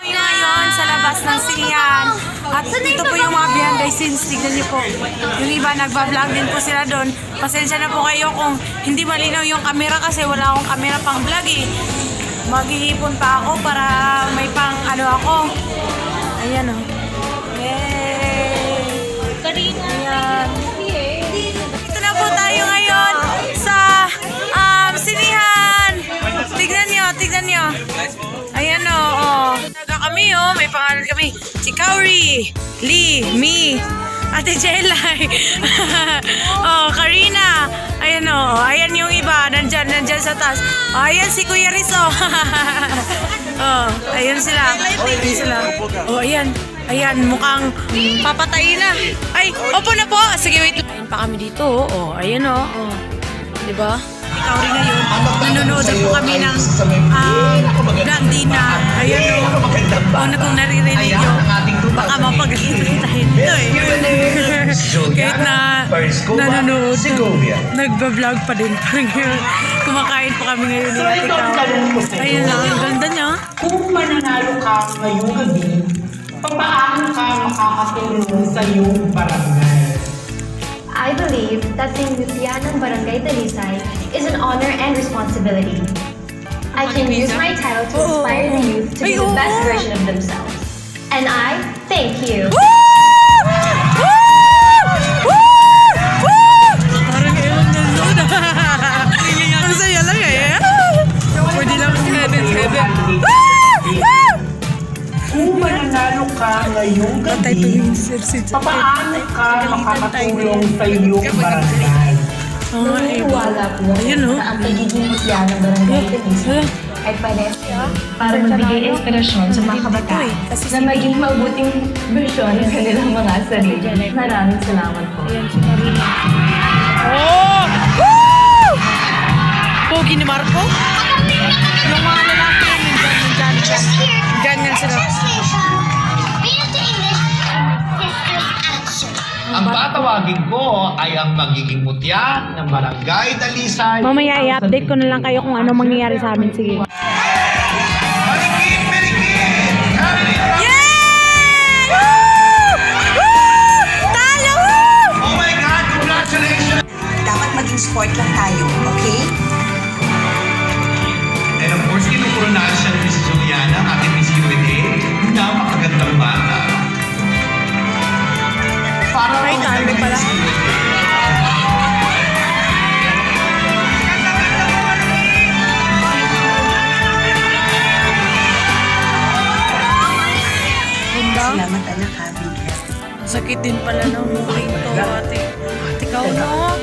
Ngayon sa labas ng sinihan. At dito po yung mga behind the scenes. Tignan niyo po. Yung iba nagbablog din po sila doon. Pasensya na po kayo kung hindi malinaw yung camera kasi wala akong camera pang vlog eh. Maghihipon pa ako para may pang ano ako. Ayan o. Yay! Ayan. Dito na po tayo ngayon sa sinihan. Tignan nyo. Ayan o. Taga kami o. May pangalan kami. Si Kauri, Lee, Mi, Ate Jelay. Karina. Ayan o. Ayan yung iba. Nandyan sa taas. Ayan si Kuya Rizzo. Ayan sila. Ayan, mukhang papatayin na. Ay, opo na po. Sige, wait. Ayan pa kami dito. Ayan o. Diba? Ikaw rin ngayon. Nanonood po kami ng Blandina. Ayan o. Kung naririnig nyo, baka mapag-ibig tayo nito eh. Kahit na nanonood, nagbablog pa din. Parang kumakain pa kami ngayon ni Ate Kao. Ayun lang, ang ganda niya. Kung mananalo ka ngayong gabi, paano ka makakatulong sa iyong barangay? I believe that being Mutya ng Barangay Dalisay is an honor and responsibility. I can use my title to inspire the youth to be the best version of themselves. And I thank you. Parang ewan nanonood. Ang saya lang eh. Pwede lang heaven. Kung mananalo ka ngayong gabi, paano ka makakatulong sa iyong barangay? Naniniwala po na ang pagiging Mutya ng Barangay Dalisay ay pareho para magbigay inspirasyon sa mga kabataan na maging mabuting bersyon ng kanilang mga sarili. Maraming salamat po. Pogi ni Marco? Yung mga lalaki nandyan. Ganyan sila. Ang tatawagin ko ay ang magiging mutya ng Barangay Dalisay. Mamaya i-update ko na lang kayo kung ano mangyayari sa amin. Sige. Marikit! Yay! Woo! Talo! Oh my God! Congratulations! Dapat maging sport lang tayo, okay? And of course, kinukuronahan siya ni Miss Juliana, ating Miss USA. Napakagandang bata. Para Ay, talo pala. Salamat anak ha, Bigyan. Sakit din pala ng mukhang to, ate. Ikaw no?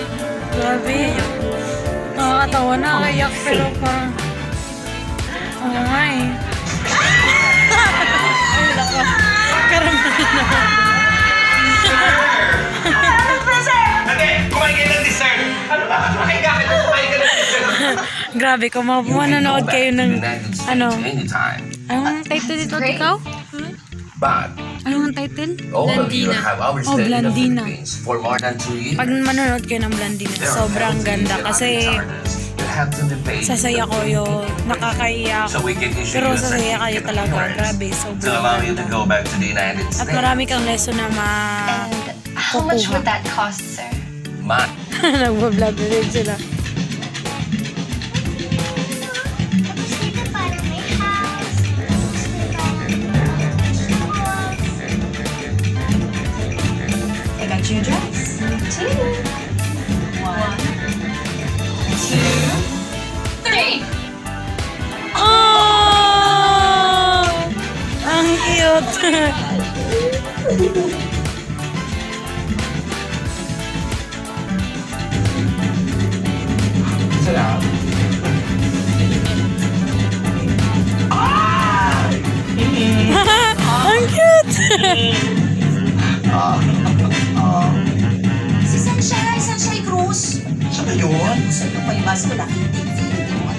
Grabe. Nakakatawa na, kayak pero parang... Oo nga eh. Ay, lakas. Karamahan naman. Okay, kumain kayo ng dessert. Ano ba? Kumain ka ng dessert. Grabe, kung manonood kayo ng... Anong title dito, ikaw? But Anong title? all of you have always stayed in the Blandina. Philippines for more than 2 years. Pag manonood kayo ng Blandina, sobrang ganda kasi sasaya ko yun, nakakaiyak. So we can issue Pero you a sasaya kayo certificate talaga, of grabe, to sobrang allow you to ganda. go back to the United At States. marami kang lesson na And how much would that cost, sir? Ma, nagbablog din sila. I got you a dress. 2, 1, 2, 3. Oh! Ang cute! Ang cute! Si Sunshine Cruz. Siya ba yun? Gusto ko palibas ko nakita. Hindi mo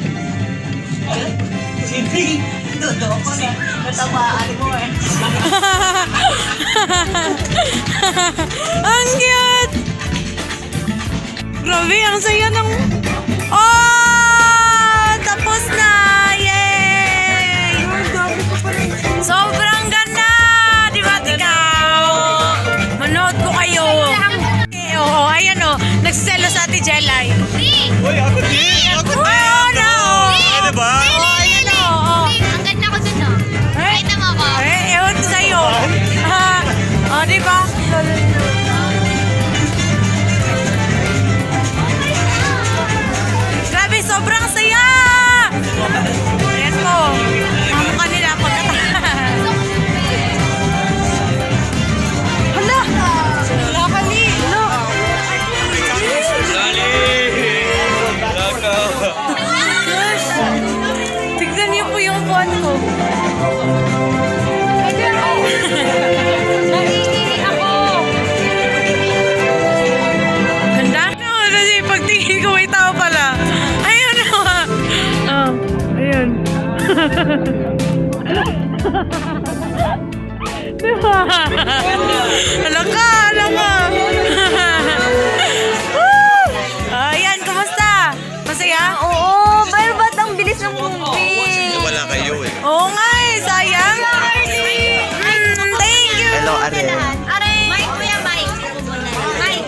Hindi. Dodo ko na. Natamaan mo eh. Ang cute! Grabe, ang saya ng... Oh!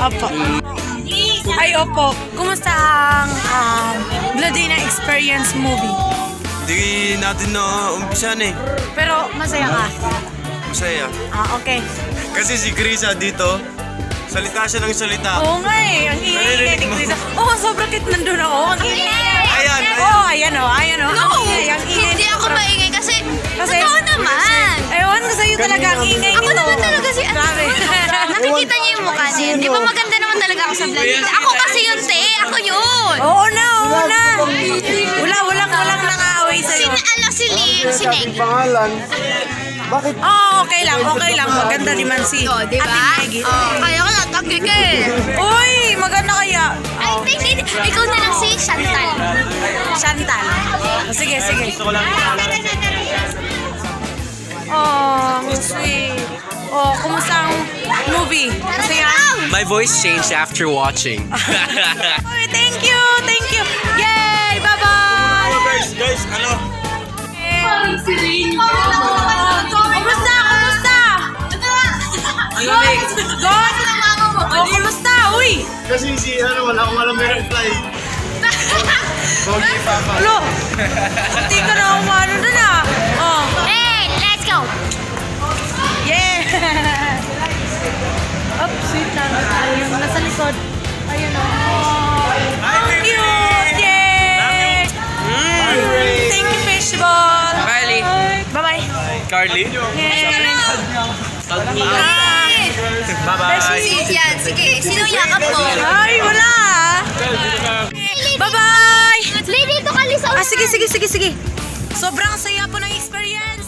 Opo. Ay, opo. Kumusta ang Bloody na Experience movie? Hindi natin na-umpisan eh. Pero masaya ka? Masaya. Okay. Kasi si Krisa dito, salita siya ng salita. Oo nga eh. Ang ingay ni Krisa. Oo, sobrang kit nandun ako. Ang ingay. Ayan, Oo, ayan o. Ayan o. No! Ang ingay. Ang ingay. Hindi ako maingay kasi Kasi- totoo naman. Ewan ko sa'yo talaga ang ingay Ako nito. naman talaga si Grabe. Nakikita niyo yung mukha niya. Di ba maganda naman talaga ako sa vlog? Ako kasi yun, te. Ako yun. Oo na, oo na. Walang nang-aaway sa'yo. Si Lee, si Nick. Okay lang. Maganda naman si Di ba? Ate Maggie. Kaya ko natagay ka eh. Uy, maganda kaya. Ay, hindi. Ikaw na lang si Chantal. Chantal. Sige. Ang sweet. Kumusta ang movie? Masaya? My voice changed after watching. Uy, thank you. Yay! Bye-bye! guys, ano? Kumusta? God! Kumusta? Uy! Kasi si wala akong alam may reply. Bogi papa. Lo! Hindi ka na umano dun ah. Hey, let's go. Yeah! Sweet lang. Ayun, nasa likod. Ayun o. Cute! Yay! Thank you, fishball. Kylie. Bye-bye. Carly. Yeah. Bye-bye. Yan, sige. Sino yakap mo? Ay, wala ah. Bye-bye! Lee, dito ka, Lisa. Sige. Sobrang saya po ng experience.